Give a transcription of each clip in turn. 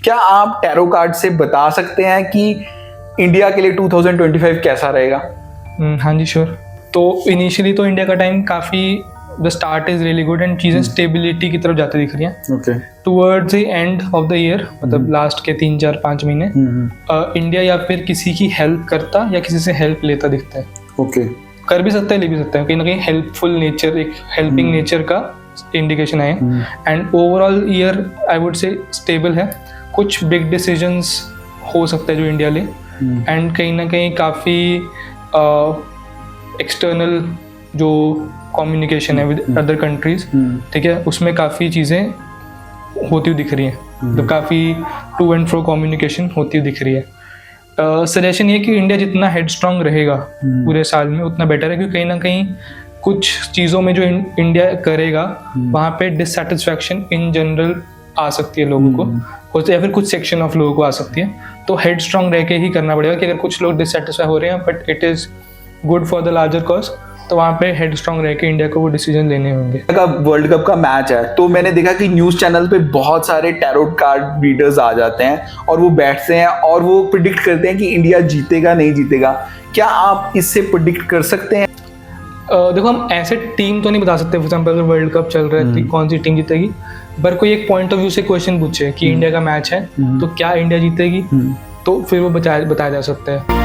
क्या आप tarot card से बता सकते हैं कि इंडिया के लिए 2025 कैसा रहेगा? हाँ जी श्योर। तो इनिशियली तो इंडिया का टाइम काफ़ी the start is really good and चीज़ें स्टेबिलिटी की तरफ जाती दिख रही हैं। Okay. Towards the end of the year, मतलब लास्ट के 3-4-5 महीने इंडिया या फिर किसी की हेल्प करता या किसी से हेल्प लेता दिखता है। ओके। कर भी सकता है, ले भी सकता है, कहीं ना कहीं हेल्पफुल नेचर, एक हेल्पिंग नेचर का इंडिकेशन है। And overall year I would say stable है। कुछ बिग डिसीजंस हो सकता है जो इंडिया ले, एंड कहीं ना कहीं काफ़ी एक्सटर्नल जो कम्युनिकेशन है विद अदर कंट्रीज, ठीक है, उसमें काफ़ी चीज़ें होती हुई दिख रही हैं। तो काफ़ी टू एंड फ्रो कम्युनिकेशन होती हुई दिख रही है। सजेशन ये कि इंडिया जितना हेड स्ट्रांग रहेगा पूरे साल में उतना बेटर है, क्योंकि कहीं ना कहीं कुछ चीज़ों में जो इंडिया करेगा वहाँ पे डिससेटिस्फैक्शन इन जनरल आ सकती है लोगों को, या फिर कुछ सेक्शन ऑफ लोगों को आ सकती है। तो हेड स्ट्रांग रह के ही करना पड़ेगा कि अगर कुछ लोग डिससेटिस्फाई हो रहे हैं but it is good for the larger cause, तो वहाँ पे हेड स्ट्रांग रह के इंडिया को वो डिसीजन लेने होंगे। वर्ल्ड कप का मैच है तो मैंने देखा कि न्यूज़ चैनल पे बहुत सारे टैरोट कार्ड रीडर्स आ जाते हैं और वो बैठते हैं और वो प्रिडिक्ट करते हैं कि इंडिया जीतेगा नहीं जीतेगा। क्या आप इससे प्रिडिक्ट कर सकते हैं? देखो, हम ऐसे टीम तो नहीं बता सकते। फॉर एग्जाम्पल अगर वर्ल्ड कप चल रहा है कौन सी टीम जीतेगी, पर कोई एक पॉइंट ऑफ व्यू से क्वेश्चन पूछे कि इंडिया का मैच है तो क्या इंडिया जीतेगी, तो फिर वो बताया जा सकता है।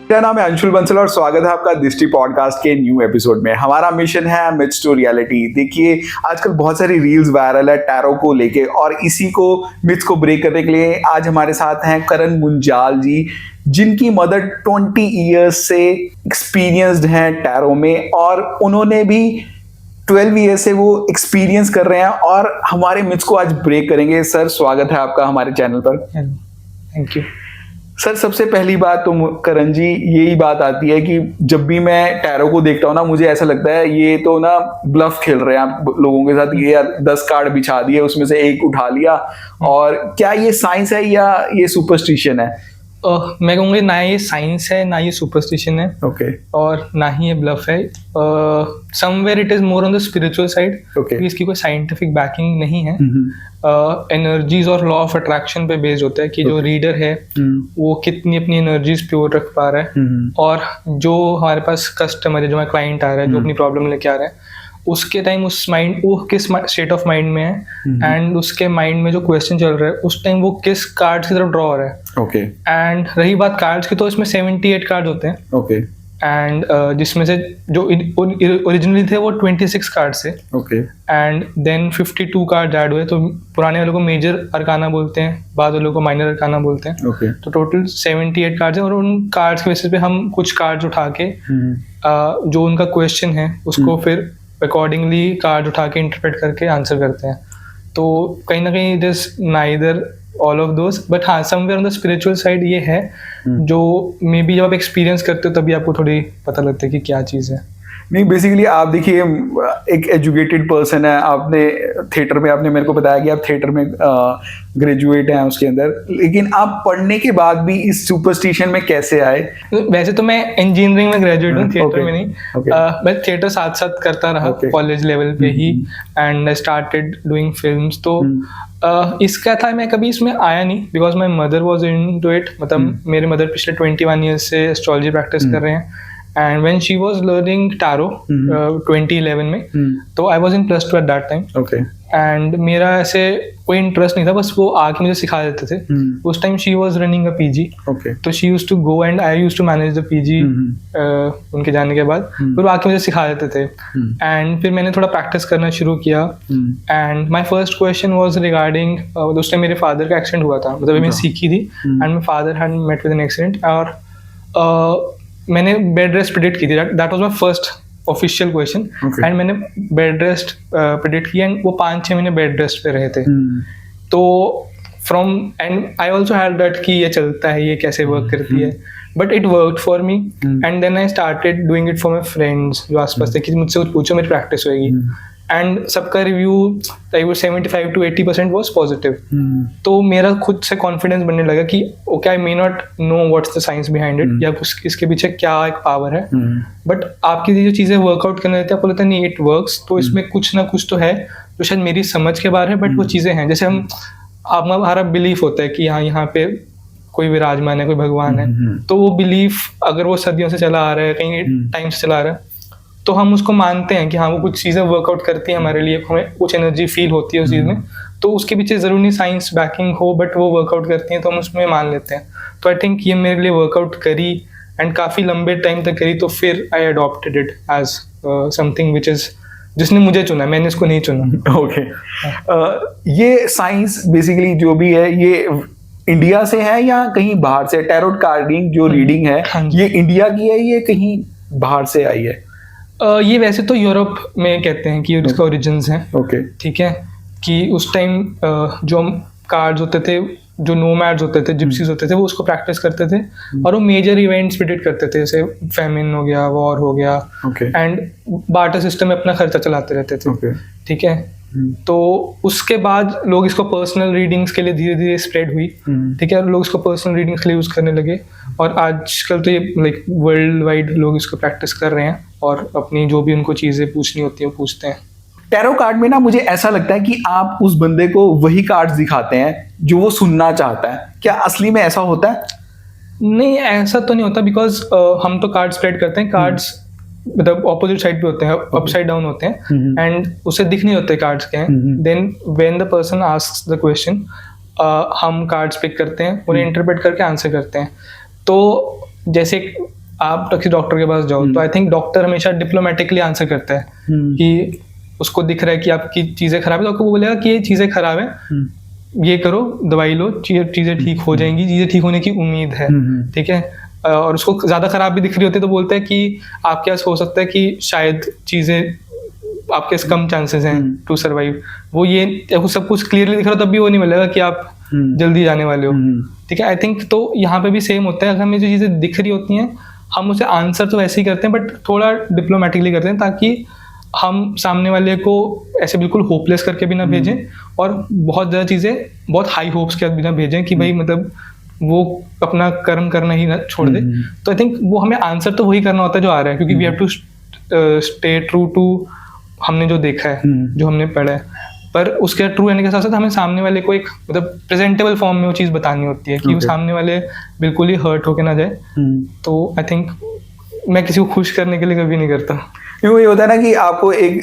मेरा नाम है अंशुल बंसल और स्वागत है आपका दृष्टि पॉडकास्ट के न्यू एपिसोड में। हमारा मिशन है मिथ्स टू रियलिटी। देखिए, आजकल बहुत सारी रील्स वायरल है टैरो को लेके, और इसी को मिथ्स को ब्रेक करने के लिए आज हमारे साथ हैं करण मुंजाल जी, जिनकी मदर 20 ईयर्स से एक्सपीरियंस्ड हैं टैरो में, और उन्होंने भी 12 ईयर्स से वो एक्सपीरियंस कर रहे हैं और हमारे मिथ्स को आज ब्रेक करेंगे। सर, स्वागत है आपका हमारे चैनल पर। Thank you sir. सबसे पहली बात तो करण जी यही बात आती है कि जब भी मैं टैरो को देखता हूँ ना, मुझे ऐसा लगता है ये तो ना ब्लफ खेल रहे हैं आप लोगों के साथ। ये 10 कार्ड बिछा दिए, उसमें से एक उठा लिया, और क्या ये साइंस है या ये सुपरस्टिशन है? मैं कहूँगी ना ये साइंस है ना ये सुपरस्टिशन है। ओके। और ना ही ये ब्लफ है। Somewhere it is more on the spiritual side. इसकी कोई साइंटिफिक बैकिंग नहीं है। एनर्जीज और लॉ ऑफ अट्रैक्शन पे बेस्ड होता है कि जो रीडर है वो कितनी अपनी एनर्जीज प्योर रख पा रहा है, और जो हमारे पास कस्टमर है, जो हमारा क्लाइंट आ रहा है, जो अपनी प्रॉब्लम लेके आ रहा है, उसके टाइम उस माइंड वो किस स्टेट ऑफ माइंड में है, एंड उसके माइंड में जो क्वेश्चन चल रहा है उस टाइम वो किस कार्ड्स की तरफ ड्रॉ हो रहा है। ओके। एंड रही बात कार्ड्स की, तो इसमें 78 कार्ड्स होते हैं। ओके। एंड जिसमें से जो ओरिजिनली थे वो 26 कार्ड से। Okay. And then 52 card add हुए, तो पुराने वालों को मेजर अरकाना बोलते हैं, बाद वालों को माइनर अरकाना बोलते हैं। ओके। तो टोटल 78 कार्ड्स हैं, और उन कार्ड्स के बेसिस पे हम कुछ कार्ड्स उठा के जो उनका क्वेश्चन है उसको फिर अकॉर्डिंगली कार्ड उठा के इंटरप्रेट करके आंसर करते हैं। तो कहीं ना कहीं it is neither all of those, but हाँ somewhere on the spiritual side ये है जो मे बी जब आप एक्सपीरियंस करते हो तभी आपको थोड़ी पता लगता है कि क्या चीज़ है। नहीं, बेसिकली आप देखिए एक एजुकेटेड पर्सन है, आपने थिएटर में, आपने मेरे को बताया कि आप थिएटर में ग्रेजुएट हैं उसके अंदर, लेकिन आप पढ़ने के बाद भी इस सुपरस्टिशन में कैसे आए? वैसे तो मैं इंजीनियरिंग में ग्रेजुएट हूँ, थिएटर में नहीं। मैं थिएटर साथ साथ करता रहा कॉलेज लेवल पे ही, and I started doing films. तो इसका था, मैं कभी इसमें आया नहीं because my mother was into it. मतलब मेरे मदर पिछले 21 ईयर्स से एस्ट्रोलॉजी प्रैक्टिस कर रहे हैं, and when she was learning tarot 2011 में, तो I was in +2 at that time. Okay. And मेरा ऐसे कोई इंटरेस्ट नहीं था, बस वो आके मुझे सिखा देते थे। उस time she was running a PG. Okay. तो she used to go and I used to manage the PG उनके जाने के बाद। फिर वो आके मुझे सिखा देते थे, and फिर मैंने थोड़ा प्रैक्टिस करना शुरू किया। and my first question was regarding उस टाइम मेरे फादर का एक्सीडेंट हुआ था, मतलब मैं सीखी थी, and my father had met with an accident, और मैंने बेड रेस्ट प्रेडिक्ट की थी। That was my first official question, and मैंने बेड रेस्ट प्रेडिक्ट किया, एंड वो 5-6 महीने बेड रेस्ट पे रहे थे। तो from and I also had that कि ये चलता है, ये कैसे वर्क करती है, but it worked for me. And then I started doing it for my friends जो आसपास थे कि मुझसे कुछ पूछो, मेरी प्रैक्टिस होगी। एंड सबका रिव्यू 75 to 80% वॉज पॉजिटिव। तो मेरा खुद से कॉन्फिडेंस बनने लगा कि okay, I may not know what's the science behind it, या इसके पीछे क्या एक पावर है, बट आपकी जो चीज़ें वर्कआउट करने देते हैं आपको लगता है नहीं इट वर्क्स, तो इसमें कुछ ना कुछ तो है जो शायद मेरी समझ के बाहर है, बट वो चीज़ें हैं जैसे हमारा बिलीफ होता है कि हाँ यहाँ पे कोई विराजमान है, कोई भगवान है, तो वो बिलीफ अगर वो सदियों से चला आ रहा है, कहीं टाइम से चला आ रहा है, तो हम उसको मानते हैं कि हाँ वो कुछ चीज़ें वर्कआउट करती हैं हमारे लिए, हमें कुछ एनर्जी फील होती है उस चीज़ में, तो उसके पीछे ज़रूरी नहीं साइंस बैकिंग हो, बट वो वर्कआउट करती हैं तो हम उसमें मान लेते हैं। तो आई थिंक ये मेरे लिए वर्कआउट करी एंड काफ़ी लंबे टाइम तक करी, तो फिर I adopted it as something which is जिसने मुझे चुना, मैंने इसको नहीं चुना। ओके ये साइंस बेसिकली जो भी है ये इंडिया से है या कहीं बाहर से? टैरोट कार्डिंग जो रीडिंग है ये इंडिया की है, ये कहीं बाहर से आई है? ये वैसे तो यूरोप में कहते हैं कि इसका ओरिजिन्स हैं। ओके ठीक है, कि उस टाइम जो कार्ड्स होते थे, जो नोमैड्स होते थे, जिप्सीज होते थे, वो उसको प्रैक्टिस करते थे और वो मेजर इवेंट्स प्रिडिक्ट करते थे, जैसे फेमिन हो गया, वॉर हो गया, एंड बार्टर सिस्टम में अपना खर्चा चलाते रहते थे। ठीक है, तो उसके बाद लोग इसको पर्सनल रीडिंग्स के लिए धीरे धीरे स्प्रेड हुई। ठीक है, लोग इसको पर्सनल रीडिंग्स के लिए यूज करने लगे और आजकल तो ये लाइक वर्ल्ड वाइड लोग इसको प्रैक्टिस कर रहे हैं और अपनी जो भी उनको चीजें पूछनी होती है वो पूछते हैं। टैरो कार्ड में ना मुझे ऐसा लगता है कि आप उस बंदे को वही कार्ड्स दिखाते हैं जो वो सुनना चाहता है, क्या असली में ऐसा होता है? नहीं, ऐसा तो नहीं होता, बिकॉज हम तो कार्ड स्प्रेड करते हैं, कार्ड्स मतलब ऑपोजिट साइड पे होते हैं, अपसाइड डाउन होते हैं, एंड उसे दिख नहीं होते कार्ड्स के हैं। Then when the person asks the question, हम कार्ड्स पिक करते हैं, उन्हें इंटरप्रेट करके आंसर करते हैं। तो जैसे आप किसी डॉक्टर के पास जाओ तो आई थिंक डॉक्टर हमेशा डिप्लोमेटिकली आंसर करता है कि उसको दिख रहा है कि आपकी चीज़ें खराब है, तो आपको वो बोलेगा कि ये चीज़ें खराब है, ये करो, दवाई लो, चीज़ें ठीक हो जाएंगी, चीज़ें ठीक होने की उम्मीद है। ठीक है, और उसको ज़्यादा खराब भी दिख रही होती है तो बोलते हैं कि आपके पास हो सकता है कि शायद चीज़ें आपके कम चांसेस हैं टू सर्वाइव। वो ये सब कुछ क्लियरली दिख रहा हो तब भी वो नहीं मिलेगा कि आप जल्दी जाने वाले हो। ठीक है, आई थिंक तो यहाँ पे भी सेम होता है, अगर हमें जो चीज़ें दिख रही होती हैं हम उसे आंसर तो वैसे ही करते हैं, बट थोड़ा डिप्लोमेटिकली करते हैं ताकि हम सामने वाले को ऐसे बिल्कुल होपलेस करके भी ना भेजें और बहुत ज़्यादा चीज़ें बहुत हाई होप्स के साथ भी ना भेजें कि भाई मतलब वो अपना कर्म करना ही ना छोड़ दे। तो आई थिंक वो हमें आंसर तो वही करना होता है जो आ रहा है, क्योंकि we have to stay true to हमने जो देखा है, जो हमने पढ़ा है, पर उसके ट्रू रहने के साथ साथ हमें सामने वाले को एक मतलब प्रेजेंटेबल फॉर्म में वो चीज़ बतानी होती है कि वो सामने वाले बिल्कुल ही हर्ट होके ना जाए। तो आई थिंक मैं किसी को खुश करने के लिए कभी नहीं करता। क्योंकि ये होता है ना कि आपको एक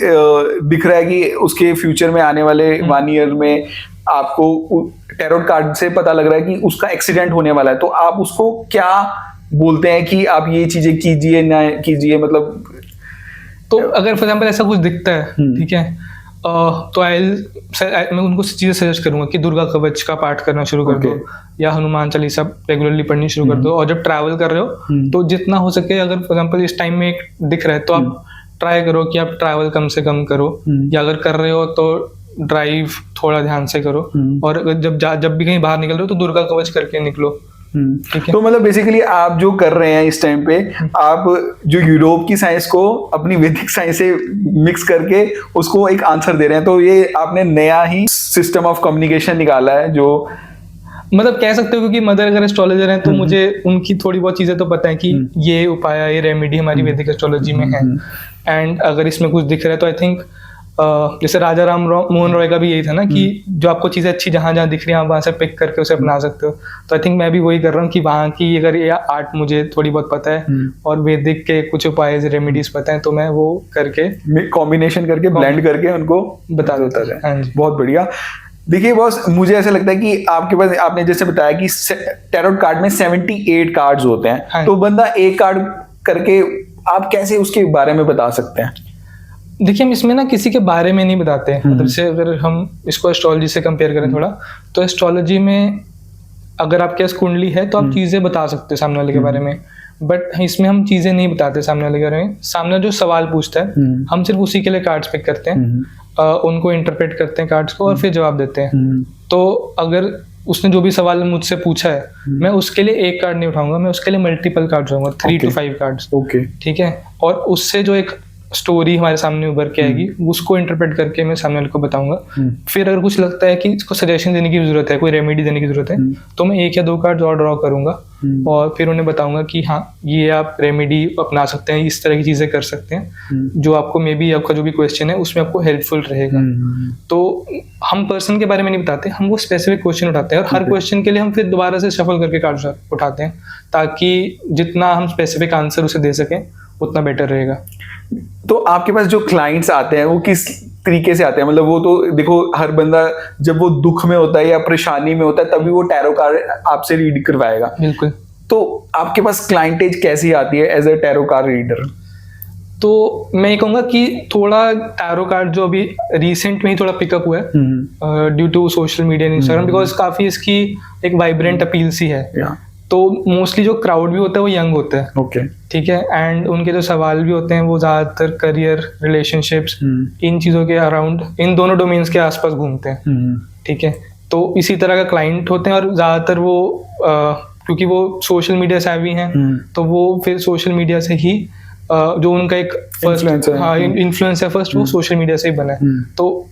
दिख रहा है कि उसके फ्यूचर में आने वाले 1 ईयर में आपको टैरोट कार्ड से पता लग रहा है कि उसका एक्सीडेंट होने वाला है, तो आप उसको क्या बोलते हैं कि आप ये चीजें कीजिए ना कीजिए? मतलब तो अगर फॉर एग्जाम्पल ऐसा कुछ दिखता है, ठीक है, तो मैं उनको चीज़ें सजेस्ट करूंगा कि दुर्गा कवच का पाठ करना शुरू कर दो या हनुमान चालीसा रेगुलरली पढ़नी शुरू कर दो। और जब ट्रैवल कर रहे हो तो जितना हो सके, अगर फॉर एग्जाम्पल इस टाइम में एक दिख रहा है तो आप ट्राई करो कि आप ट्रैवल कम से कम करो, या अगर कर रहे हो तो ड्राइव थोड़ा ध्यान से करो, और जब भी कहीं बाहर निकल रहे हो तो दुर्गा कवच करके निकलो। ठीक है, तो मतलब बेसिकली आप जो कर रहे हैं इस टाइम पे, आप जो यूरोप की साइंस को अपनी वैदिक साइंस से मिक्स करके उसको एक आंसर दे रहे हैं। तो ये आपने नया ही सिस्टम ऑफ कम्युनिकेशन निकाला है जो मतलब कह सकते हो, क्योंकि मदर अगर एस्ट्रोलॉजर हैं तो मुझे उनकी थोड़ी बहुत चीजें तो पता है कि ये उपाय, ये रेमेडी हमारी वैदिक एस्ट्रोलॉजी में है। एंड अगर इसमें कुछ दिख रहा है तो आई थिंक जैसे राजा राम मोहन रॉय का भी यही था ना कि जो आपको चीज़ें अच्छी जहाँ जहाँ दिख रही हैं आप वहाँ से पिक करके उसे अपना सकते हो। तो आई थिंक मैं भी वही कर रहा हूँ कि वहाँ की अगर ये आर्ट मुझे थोड़ी बहुत पता है और वैदिक के कुछ उपाय रेमेडीज पता है तो मैं वो करके कॉम्बिनेशन करके ब्लेंड करके उनको बता देता है। हाँ जी, बहुत बढ़िया। देखिए बॉस, मुझे ऐसा लगता है कि आपके पास, आपने जैसे बताया कि टैरोट कार्ड में 78 कार्ड्स होते हैं। हाँ, तो बंदा एक कार्ड करके आप कैसे उसके बारे में बता सकते हैं? देखिए हम इसमें ना किसी के बारे में नहीं बताते हैं। मतलब से अगर हम इसको एस्ट्रोलॉजी से कंपेयर करें थोड़ा, तो एस्ट्रोलॉजी में अगर आपके पास कुंडली है तो आप चीज़ें बता सकते हो सामने वाले के बारे में, बट इसमें हम चीज़ें नहीं बताते सामने वाले के बारे में। सामने जो सवाल पूछता है हम सिर्फ उसी के लिए कार्ड्स पिक करते हैं, उनको इंटरप्रेट करते हैं कार्ड्स को और फिर जवाब देते हैं। तो अगर उसने जो भी सवाल मुझसे पूछा है मैं उसके लिए एक कार्ड नहीं उठाऊंगा, मैं उसके लिए मल्टीपल कार्ड्स उठाऊंगा, 3 to 5 कार्ड्स। ठीक है, और उससे जो एक स्टोरी हमारे सामने उभर के आएगी उसको इंटरप्रेट करके मैं सामने वाले को बताऊंगा। फिर अगर कुछ लगता है कि इसको सजेशन देने की जरूरत है, कोई रेमेडी देने की जरूरत है, तो मैं 1 या 2 कार्ड और ड्रॉ करूंगा और फिर उन्हें बताऊंगा कि हाँ ये आप रेमेडी अपना सकते हैं, इस तरह की चीज़ें कर सकते हैं जो आपको मे बी आपका जो भी क्वेश्चन है उसमें आपको हेल्पफुल रहेगा। तो हम पर्सन के बारे में नहीं बताते, हम वो स्पेसिफिक क्वेश्चन उठाते हैं और हर क्वेश्चन के लिए हम फिर दोबारा से शफल करके कार्ड उठाते हैं ताकि जितना हम स्पेसिफिक आंसर उसे दे सकें उतना बेटर रहेगा। तो आपके पास जो क्लाइंट्स आते हैं वो किस तरीके से आते हैं? मतलब वो तो देखो हर बंदा जब वो दुख में होता है या परेशानी में होता है तभी वो टैरो कार्ड आपसे रीड करवाएगा। बिल्कुल। तो आपके पास क्लाइंटेज कैसी आती है as a tarot card reader? तो मैं ये कहूँगा कि थोड़ा टैरो कार्ड जो अभी रिसेंट में ही थोड़ा पिकअप हुआ है due to social media and Instagram, because काफ़ी इसकी एक वाइब्रेंट अपील सी है। तो मोस्टली जो क्राउड भी होता है वो यंग होता है। ओके, ठीक है। एंड उनके जो सवाल भी होते हैं वो ज़्यादातर करियर, रिलेशनशिप्स, इन चीज़ों के अराउंड, इन दोनों डोमेन्स के आसपास घूमते हैं। ठीक है। तो इसी तरह का क्लाइंट होते हैं और ज़्यादातर वो क्योंकि वो सोशल मीडिया सेवी हैं तो वो फिर सोशल मीडिया से ही जो उनका एक फर्स्ट इन्फ्लुएंस है फर्स्ट वो सोशल मीडिया से ही बना है। तो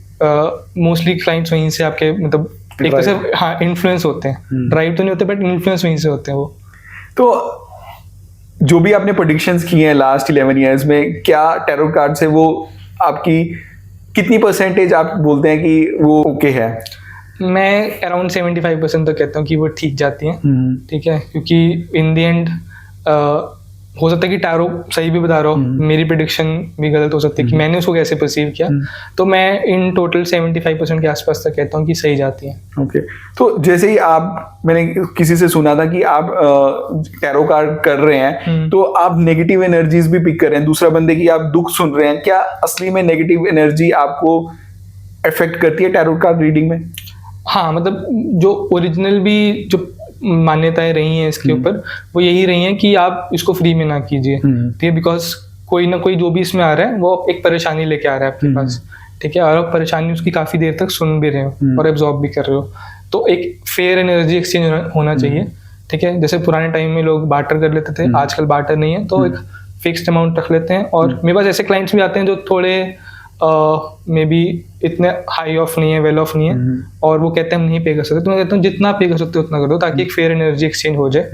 मोस्टली क्लाइंट्स वहीं से आपके मतलब एक तरह से हाँ इन्फ्लुएंस होते हैं, ड्राइव तो नहीं होते बट इन्फ्लुएंस वहीं से होते हैं वो। तो जो भी आपने प्रेडिक्शंस किए हैं लास्ट 11 इयर्स में, क्या टैरो कार्ड से वो आपकी कितनी परसेंटेज आप बोलते हैं कि वो ओके है? मैं अराउंड 75% तो कहता हूँ कि वो ठीक जाती हैं। ठीक है, क्योंकि इन द एंड हो सकता है कि टैरो सही भी बता रहा हो, मेरी प्रेडिक्शन भी गलत हो सकती है कि मैंने उसको कैसे परसीव किया। तो मैं इन टोटल 75% के आसपास तक कहता हूँ कि सही जाती है। ओके। तो जैसे ही मैंने किसी से सुना था कि आप टैरो कार्ड कर रहे हैं तो आप नेगेटिव एनर्जीज भी पिक कर रहे हैं, दूसरा बंदे की आप दुख सुन रहे हैं, क्या असली में नेगेटिव एनर्जी आपको अफेक्ट करती है टैरो कार्ड रीडिंग में? हाँ, मतलब जो ओरिजिनल भी जो मान्यताएं रही हैं इसके ऊपर वो यही रही हैं कि आप इसको फ्री में ना कीजिए। ठीक है, बिकॉज कोई ना कोई जो भी इसमें आ रहा है वो एक परेशानी लेके आ रहा है आपके पास। ठीक है, और आप परेशानी उसकी काफ़ी देर तक सुन भी रहे हो और एब्जॉर्ब भी कर रहे हो। तो एक फेयर एनर्जी एक्सचेंज होना चाहिए। ठीक है, जैसे पुराने टाइम में लोग बार्टर कर लेते थे, आजकल बार्टर नहीं है, तो एक फिक्स्ड अमाउंट रख लेते हैं। और मेरे पास ऐसे क्लाइंट्स भी आते हैं जो थोड़े मे बी इतने हाई ऑफ नहीं है, वेल ऑफ नहीं है, और वो कहते हैं हम नहीं पे कर सकते। तो मैं कहता हूँ जितना पे कर सकते हो उतना कर दो ताकि एक फेयर एनर्जी एक्सचेंज हो जाए।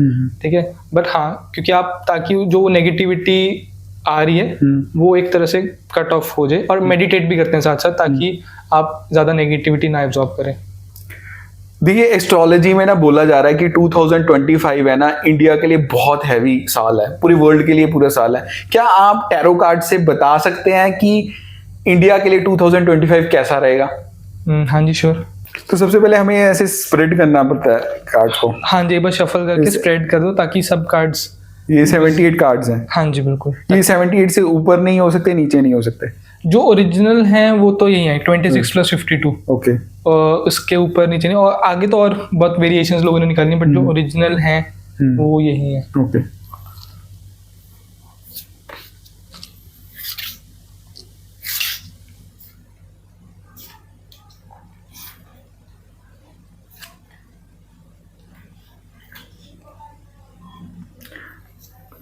ठीक है, बट हाँ, क्योंकि आप ताकि जो नेगेटिविटी आ रही है वो एक तरह से कट ऑफ हो जाए, और मेडिटेट भी करते हैं साथ साथ ताकि आप ज़्यादा नेगेटिविटी ना एब्जॉर्ब करें। देखिए, एस्ट्रोलॉजी में ना बोला जा रहा है कि 2025 है ना इंडिया के लिए बहुत हैवी साल है, पूरी वर्ल्ड के लिए पूरा साल है। क्या आप टैरो कार्ड से बता सकते हैं कि इंडिया के लिए 2025 कैसा रहेगा? हाँ जी, श्योर। तो सबसे पहले हमें ऐसे स्प्रेड करना पड़ता है कार्ड को। हाँ जी, बस शफल करके स्प्रेड कर दो ताकि सब कार्ड्स, ये 78 कार्ड्स हैं। हाँ जी बिल्कुल। ये 78 से ऊपर नहीं हो सकते, नीचे नहीं हो सकते? जो ओरिजिनल हैं वो तो यही है 26 + 52। ओके। और उसके ऊपर नीचे नहीं, और आगे तो और बहुत वेरिएशंस लोगों ने निकाली, बट जो ओरिजिनल हैं वो यही है। ओके।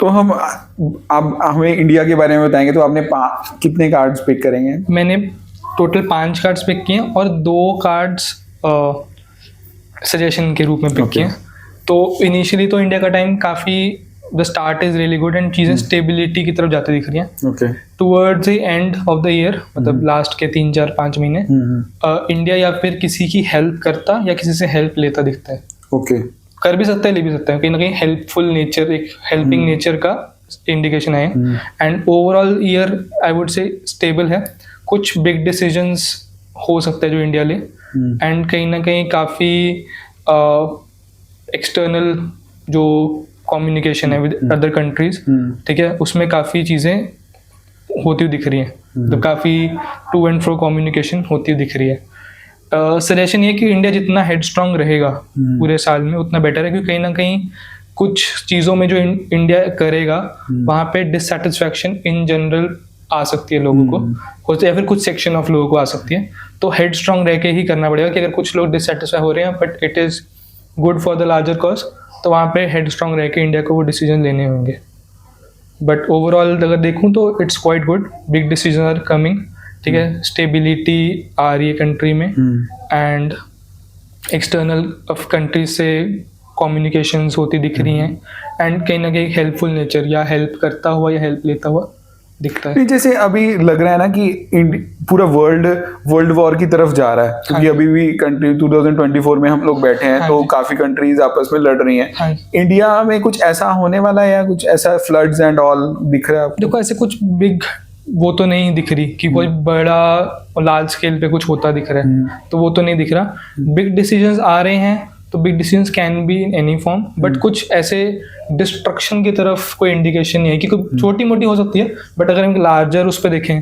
तो हम अब हमें इंडिया के बारे में बताएंगे, तो आपने कितने कार्ड्स पिक करेंगे? मैंने टोटल 5 कार्ड्स पिक किए और 2 कार्ड्स सजेशन के रूप में पिक किए। तो इनिशियली तो इंडिया का टाइम काफ़ी, the start is really good and चीज़ें स्टेबिलिटी की तरफ जाती दिख रही हैं। Okay. Towards the end of the year, मतलब लास्ट के 3, 4, 5 महीने इंडिया या फिर किसी की हेल्प करता या किसी से हेल्प लेता दिखता है। ओके। कर भी सकता है, ले भी सकता है, कहीं ना कहीं हेल्पफुल नेचर, एक हेल्पिंग नेचर का इंडिकेशन है। And overall year I would say stable है। कुछ बिग डिसीजंस हो सकता है जो इंडिया ले, एंड कहीं ना कहीं काफ़ी एक्सटर्नल जो कम्युनिकेशन है विद अदर कंट्रीज, ठीक है, उसमें काफ़ी चीज़ें होती हुई दिख रही हैं। तो काफ़ी टू एंड फ्रो कम्युनिकेशन होती हुई दिख रही है। सजेशन ये कि इंडिया जितना हेड स्ट्रांग रहेगा पूरे साल में उतना बेटर है, क्योंकि कहीं ना कहीं कुछ चीज़ों में जो इंडिया करेगा वहाँ पे डिससेटिस्फैक्शन इन जनरल आ सकती है लोगों को, या फिर कुछ सेक्शन ऑफ लोगों को आ सकती है। तो हेड स्ट्रांग रह के ही करना पड़ेगा कि अगर कुछ लोग डिससेटिस्फाई हो रहे हैं but it is good for the larger cause, तो वहाँ पे हेड स्ट्रांग रह के इंडिया को वो डिसीजन लेने होंगे। बट ओवरऑल अगर देखूँ तो it's quite good, big decision are coming. ठीक है, स्टेबिलिटी आ रही है कंट्री में, एंड एक्सटर्नल ऑफ कंट्री से कम्युनिकेशंस होती दिख रही हैं, एंड कहीं ना कहीं हेल्पफुल नेचर, या हेल्प करता हुआ या हेल्प लेता हुआ दिखता है। नहीं, जैसे अभी लग रहा है ना कि पूरा वर्ल्ड वॉर की तरफ जा रहा है, क्योंकि अभी भी कंट्री 2024 में हम लोग बैठे हैं, तो काफी कंट्रीज आपस में लड़ रही हैं। इंडिया में कुछ ऐसा होने वाला है या कुछ ऐसा फ्लड्स एंड ऑल दिख रहा है आपको? देखो, ऐसे कुछ बिग वो तो नहीं दिख रही कि कोई बड़ा और लार्ज स्केल पे कुछ होता दिख रहा है, तो वो तो नहीं दिख रहा। बिग डिसीजंस आ रहे हैं, तो big decisions can be in any form, but कुछ ऐसे डिस्ट्रक्शन की तरफ कोई इंडिकेशन नहीं है, क्योंकि छोटी मोटी हो सकती है, बट अगर हम लार्जर उस पर देखें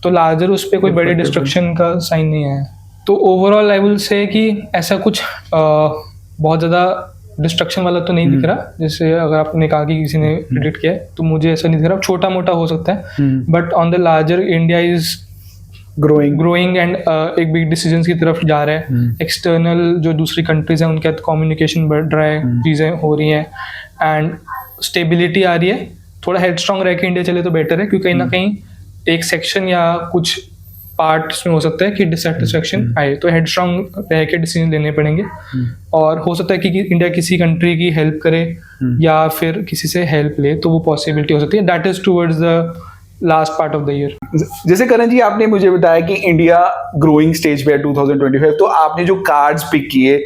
तो लार्जर उस पर कोई बड़े डिस्ट्रक्शन का साइन नहीं है। तो ओवरऑल आई विल से कि ऐसा कुछ बहुत ज़्यादा डिस्ट्रक्शन वाला तो नहीं दिख रहा। जैसे अगर आपने कहा कि किसी ने प्रेडिक्ट किया है, तो मुझे ऐसा नहीं दिख रहा। छोटा मोटा हो सकता है, but on the larger India is growing and एक बिग डिसीजन की तरफ जा रहा है। एक्सटर्नल जो दूसरी कंट्रीज हैं उनके साथ कम्युनिकेशन बढ़ रहा है, चीज़ें हो रही हैं, एंड स्टेबिलिटी आ रही है। थोड़ा हेड स्ट्रॉन्ग रह के इंडिया चले तो बेटर है, क्योंकि कहीं ना कहीं एक सेक्शन या कुछ पार्ट्स में हो सकता है कि डिससेटिस्फैक्शन आए, तो हेड स्ट्रॉन्ग रह के डिसीजन लेने पड़ेंगे। और हो सकता है कि इंडिया किसी कंट्री की हेल्प करे या फिर किसी से हेल्प ले, तो वो पॉसिबिलिटी हो सकती है। That is towards the last part of the year. जैसे करण जी, आपने मुझे बताया कि इंडिया ग्रोइंग स्टेज पे है 2025, तो आपने जो कार्ड्स पिक किए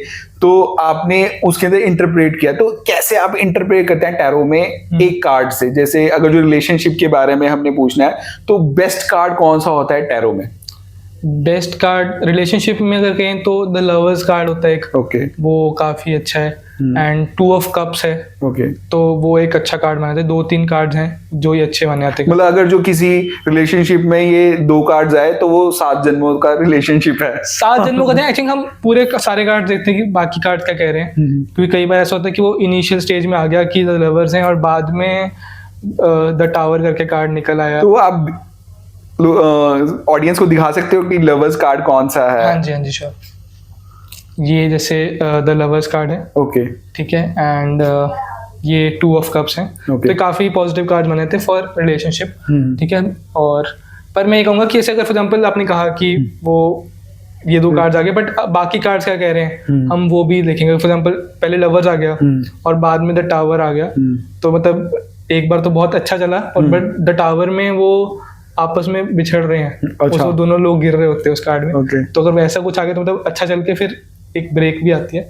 तो आपने उसके अंदर इंटरप्रेट किया, तो कैसे आप इंटरप्रेट करते हैं टैरो में एक कार्ड से? जैसे अगर जो रिलेशनशिप के बारे में हमने पूछना है, तो बेस्ट कार्ड कौन सा होता है टैरो में? बेस्ट कार्ड रिलेशनशिप में अगर कहें तो द लवर्स कार्ड होता है एक, वो काफी अच्छा है। एंड 2 ऑफ कप्स है, तो वो एक अच्छा कार्ड माने जाते हैं। 2-3 कार्ड्स हैं जो ये अच्छे माने जाते हैं। मतलब अगर जो किसी रिलेशनशिप में ये 2 कार्ड्स आए तो वो 7 जन्मों का रिलेशनशिप है। 7 जन्मों का। आई थिंक हम पूरे सारे कार्ड देखते हैं कि बाकी कार्ड क्या कह रहे हैं, क्योंकि कई बार ऐसा होता है कि वो इनिशियल स्टेज में आ गया कि द लवर्स हैं, और बाद में द टावर करके कार्ड निकल आया। तो आप ऑडियंस को दिखा सकते हो कि लवर्स कार्ड कौन सा है? हाँ जी, श्योर। ये जैसे द लवर्स कार्ड है, ठीक है, एंड ये 2 ऑफ कप्स हैं, तो काफी पॉजिटिव कार्ड बने थे फॉर रिलेशनशिप, ठीक है। और पर मैं ये कहूँगा कि ऐसे अगर फॉर एग्जाम्पल आपने कहा कि वो ये 2 कार्ड्स आ गए, बट बाकी कार्ड्स क्या कह रहे हैं हम वो भी देखेंगे। फॉर एग्जाम्पल पहले लवर्स आ गया और बाद में द टावर आ गया, तो मतलब एक बार तो बहुत अच्छा चला, और बट द टावर में वो आपस में बिछड़ रहे हैं। अच्छा। दोनों लोग गिर रहे होते हैं उस कार्ड में। तो अगर वैसा कुछ आ गया तो मतलब अच्छा चल के फिर एक ब्रेक भी आती है।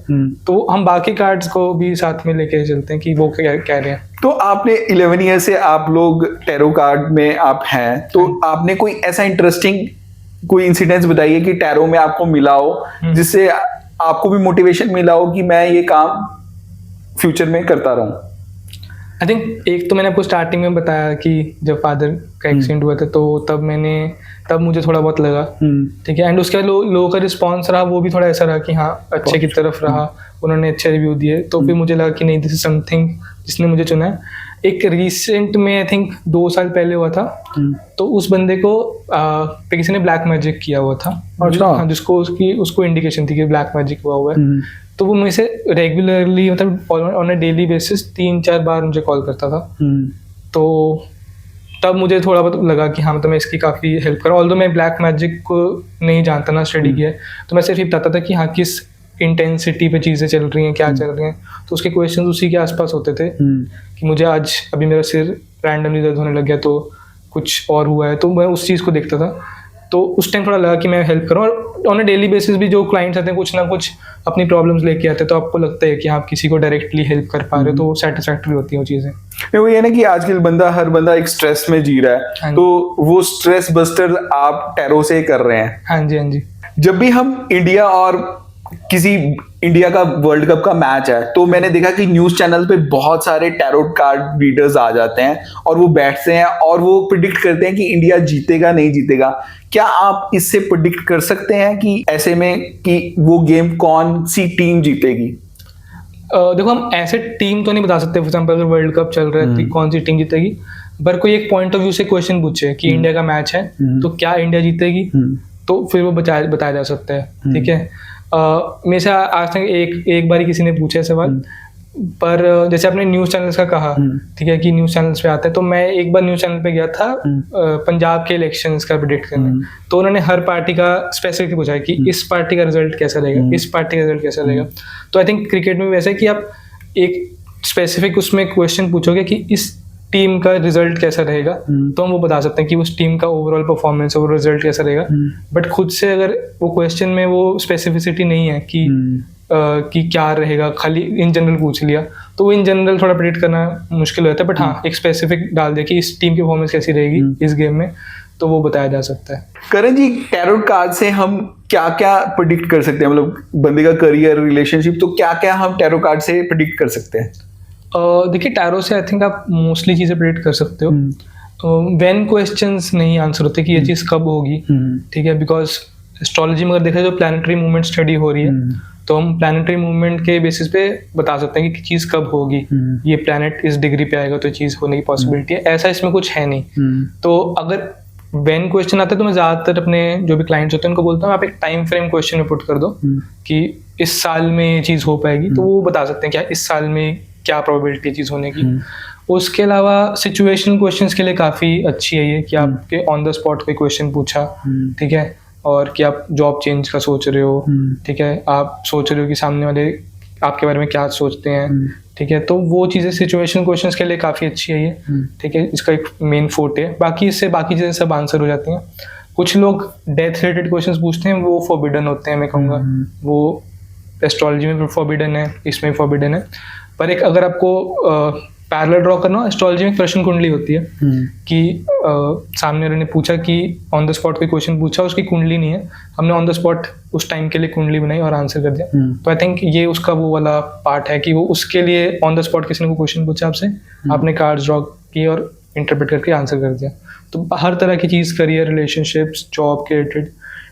तो हम बाकी कार्ड्स को भी साथ में लेके चलते हैं कि वो क्या कह रहे हैं। तो आपने 11 ईयर से आप लोग टैरो कार्ड में आप हैं, तो आपने कोई ऐसा इंटरेस्टिंग कोई इंसिडेंस बताइए कि टैरो में आपको मिला हो, जिससे आपको भी मोटिवेशन मिला हो कि मैं ये काम फ्यूचर में करता रहूं? आई थिंक एक तो मैंने आपको स्टार्टिंग में बताया कि जब फादर का एक्सीडेंट हुआ था, तो तब मुझे थोड़ा बहुत लगा, ठीक है। एंड उसके बाद लोगों का रिस्पॉन्स रहा, वो भी थोड़ा ऐसा रहा कि हाँ अच्छे की तरफ रहा, उन्होंने अच्छे रिव्यू दिए, तो फिर मुझे लगा कि नहीं, दिस इज समथिंग जिसने मुझे चुना है। एक रिसेंट में आई थिंक 2 साल पहले हुआ था, तो उस बंदे को किसी ने ब्लैक मैजिक किया हुआ था, जिसको उसको इंडिकेशन थी कि ब्लैक मैजिक हुआ है। तो वो मुझे रेगुलरली मतलब ऑन अ डेली बेसिस 3-4 बार मुझे कॉल करता था। तो तब मुझे थोड़ा बहुत लगा कि हाँ मतलब मैं इसकी काफ़ी हेल्प करूँ। ऑल्दो मैं ब्लैक मैजिक को नहीं जानता, ना स्टडी किया है, तो मैं सिर्फ ये बताता था कि हाँ किस इंटेंसिटी पे चीज़ें चल रही हैं, क्या चल रही हैं। तो उसके क्वेश्चन उसी के आसपास होते थे कि मुझे आज अभी मेरा सिर रैंडमली दर्द होने लग गया, तो कुछ और हुआ है, तो मैं उस चीज़ को देखता था। तो उस टाइम थोड़ा लगा कि मैं हेल्प करूँ। और ऑन अ डेली बेसिस भी जो क्लाइंट्स आते हैं कुछ ना कुछ अपनी प्रॉब्लम्स लेके आते हैं, तो आपको लगता है कि आप किसी को डायरेक्टली हेल्प कर पा रहे हो, तो सेटिस्फैक्टरी होती है वो चीज़ें। वो ये ना कि आजकल हर बंदा एक स्ट्रेस में जी रहा है, तो वो स्ट्रेस बस्टर आप टैरो से कर रहे हैं। हाँ जी। जब भी हम इंडिया और किसी इंडिया का वर्ल्ड कप का मैच है, तो मैंने देखा कि न्यूज चैनल पे बहुत सारे टैरोट कार्ड रीडर्स आ जाते हैं और वो बैठते हैं और वो प्रिडिक्ट करते हैं कि इंडिया जीतेगा नहीं जीतेगा। क्या आप इससे प्रिडिक्ट कर सकते हैं कि ऐसे में कि वो गेम कौन सी टीम जीतेगी? देखो, हम ऐसे टीम तो नहीं बता सकते। फॉर एग्जाम्पल अगर वर्ल्ड कप चल रहा है तो कौन सी टीम जीतेगी, पर कोई एक पॉइंट ऑफ व्यू से क्वेश्चन पूछे कि इंडिया का मैच है तो क्या इंडिया जीतेगी, तो फिर वो बताया जा सकता है, ठीक है। मेरे से आज तक एक बार किसी ने पूछा सवाल, पर जैसे आपने न्यूज़ चैनल्स का कहा, ठीक है, कि न्यूज़ चैनल्स पे आता है, तो मैं एक बार न्यूज़ चैनल पे गया था पंजाब के इलेक्शंस का प्रेडिक्ट करने। तो उन्होंने हर पार्टी का स्पेसिफिक पूछा है कि इस पार्टी का रिजल्ट कैसा रहेगा, इस पार्टी का रिजल्ट कैसा रहेगा। तो आई थिंक क्रिकेट में भी वैसा है कि आप एक स्पेसिफिक उसमें क्वेश्चन पूछोगे कि इस टीम का रिजल्ट कैसा रहेगा, तो हम वो बता सकते हैं कि उस टीम का ओवरऑल परफॉर्मेंस और रिजल्ट कैसा रहेगा। बट खुद से अगर वो क्वेश्चन में वो स्पेसिफिसिटी नहीं है कि क्या रहेगा, खाली इन जनरल पूछ लिया, तो वो इन जनरल थोड़ा प्रेडिक्ट करना मुश्किल होता है। बट हाँ, एक स्पेसिफिक डाल दे कि इस टीम की परफॉर्मेंस कैसी रहेगी इस गेम में, तो वो बताया जा सकता है। करण जी, टैरो कार्ड से हम क्या क्या प्रेडिक्ट कर सकते हैं? मतलब बंदे का करियर, रिलेशनशिप, तो क्या क्या हम टैरो कार्ड से प्रेडिक्ट कर सकते हैं? देखिए, टैरो से आई थिंक आप मोस्टली चीज़ें प्रेडिक्ट कर सकते हो। व्हेन क्वेश्चंस नहीं आंसर होते कि ये चीज़ कब होगी, ठीक है, बिकॉज एस्ट्रोलॉजी में अगर देखा जाए तो प्लानिटरी मूवमेंट स्टडी हो रही है, तो हम प्लानिटरी मूवमेंट के बेसिस पे बता सकते हैं कि चीज़ कब होगी, ये प्लैनेट इस डिग्री पे आएगा तो चीज़ होने की पॉसिबिलिटी है। ऐसा इसमें कुछ है नहीं। तो अगर व्हेन क्वेश्चन आता है तो मैं ज़्यादातर अपने जो भी क्लाइंट्स होते हैं उनको बोलता हूँ आप एक टाइम फ्रेम क्वेश्चन में पुट कर दो कि इस साल में ये चीज़ हो पाएगी, तो वो बता सकते हैं क्या इस साल में क्या प्रोबेबिलिटी चीज़ होने की। उसके अलावा सिचुएशन क्वेश्चंस के लिए काफ़ी अच्छी है ये कि आपके ऑन द स्पॉट कोई क्वेश्चन पूछा, ठीक है, और कि आप जॉब चेंज का सोच रहे हो, ठीक है, आप सोच रहे हो कि सामने वाले आपके बारे में क्या सोचते हैं, ठीक है, तो वो चीज़ें सिचुएशन क्वेश्चंस के लिए काफ़ी अच्छी है ये, ठीक है, इसका एक मेन फोर्ट है। बाकी इससे बाकी चीज़ें सब आंसर हो जाती हैं। कुछ लोग डेथ रिलेटेड क्वेश्चंस पूछते हैं, वो फॉरबिडन होते हैं, मैं कहूँगा वो एस्ट्रोलॉजी में फॉरबिडन है, इसमें फॉरबिडन है। पर एक अगर आपको पैरेलल ड्रॉ करना हो, एस्ट्रोलॉजी में प्रश्न कुंडली होती है कि सामने वाले ने पूछा कि ऑन द स्पॉट कोई क्वेश्चन पूछा, उसकी कुंडली नहीं है, हमने ऑन द स्पॉट उस टाइम के लिए कुंडली बनाई और आंसर कर दिया। तो आई थिंक ये उसका वो वाला पार्ट है कि वो उसके लिए ऑन द स्पॉट किसी ने कोई क्वेश्चन पूछा आपसे, आपने कार्ड्स ड्रॉ किए और इंटरप्रेट करके आंसर कर दिया। तो हर तरह की चीज़, करियर, रिलेशनशिप्स, जॉब के रिलेटेड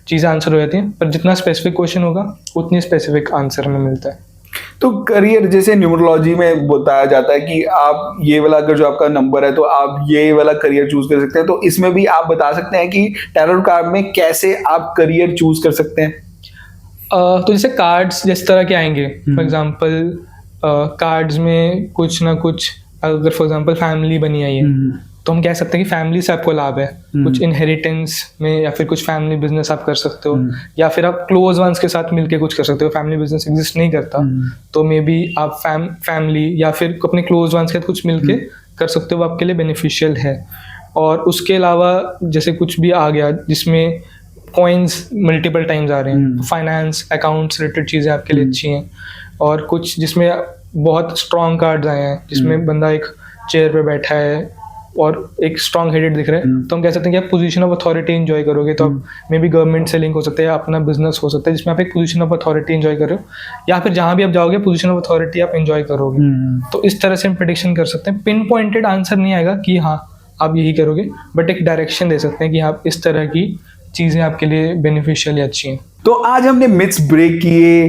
चीज़ें आंसर हो जाती हैं, पर जितना स्पेसिफिक क्वेश्चन होगा उतनी स्पेसिफिक आंसर हमें मिलता है। तो करियर, जैसे न्यूमरोलॉजी में बताया जाता है कि आप ये वाला अगर जो आपका नंबर है तो आप ये वाला करियर चूज कर सकते हैं, तो इसमें भी आप बता सकते हैं कि टैरो कार्ड में कैसे आप करियर चूज कर सकते हैं? तो जैसे कार्ड्स जिस तरह के आएंगे, फॉर एग्जांपल कार्ड्स में कुछ ना कुछ, अगर फॉर एग्जांपल फैमिली बनी आई है तो हम कह सकते हैं कि फैमिली से आपको लाभ है, कुछ इनहेरिटेंस में, या फिर कुछ फैमिली बिजनेस आप कर सकते हो, या फिर आप क्लोज वंस के साथ मिलके कुछ कर सकते हो। फैमिली बिजनेस एग्जिस्ट नहीं करता तो मे बी आप फैमिली या फिर अपने क्लोज वंस के साथ कुछ मिलके कर सकते हो, वो आपके लिए बेनिफिशियल है। और उसके अलावा जैसे कुछ भी आ गया जिसमें कॉइन्स मल्टीपल टाइम्स आ रहे हैं, फाइनेंस, अकाउंट्स रिलेटेड चीज़ें आपके लिए अच्छी हैं। और कुछ जिसमें बहुत स्ट्रॉन्ग कार्ड्स आए हैं जिसमें बंदा एक चेयर पे बैठा है और एक स्ट्रॉन्ग हेडेड दिख रहा है, तो हम कह सकते हैं कि आप पोजीशन ऑफ अथॉरिटी एंजॉय करोगे। तो आप मे बी गवर्नमेंट से लिंक हो सकते हैं, या अपना बिजनेस हो सकता है जिसमें आप एक पोजीशन ऑफ अथॉरिटी एंजॉय कर रहे हो, या फिर जहाँ भी आप जाओगे पोजीशन ऑफ अथॉरिटी आप एंजॉय करोगे। तो इस तरह से हम प्रेडिक्शन कर सकते हैं। पिन पॉइंटेड आंसर नहीं आएगा कि हाँ आप यही करोगे, बट एक डायरेक्शन दे सकते हैं कि आप इस तरह की चीज़ें आपके लिए बेनिफिशियल या अच्छी हैं। तो आज हमने मिथ्स ब्रेक किए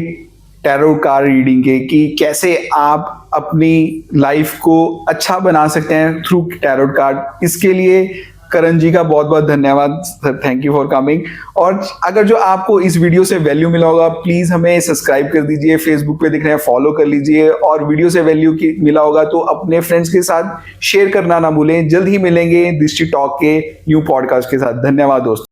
टैरो कार्ड रीडिंग के, कि कैसे आप अपनी लाइफ को अच्छा बना सकते हैं थ्रू टैरो कार्ड। इसके लिए करण जी का बहुत बहुत धन्यवाद sir, thank you for coming. और अगर जो आपको इस वीडियो से वैल्यू मिला होगा, प्लीज हमें सब्सक्राइब कर दीजिए, फेसबुक पे दिख रहे हैं फॉलो कर लीजिए, और वीडियो से वैल्यू मिला होगा तो अपने फ्रेंड्स के साथ शेयर करना ना भूलें। जल्द ही मिलेंगे दृष्टि टॉक के न्यू पॉडकास्ट के साथ। धन्यवाद दोस्तों।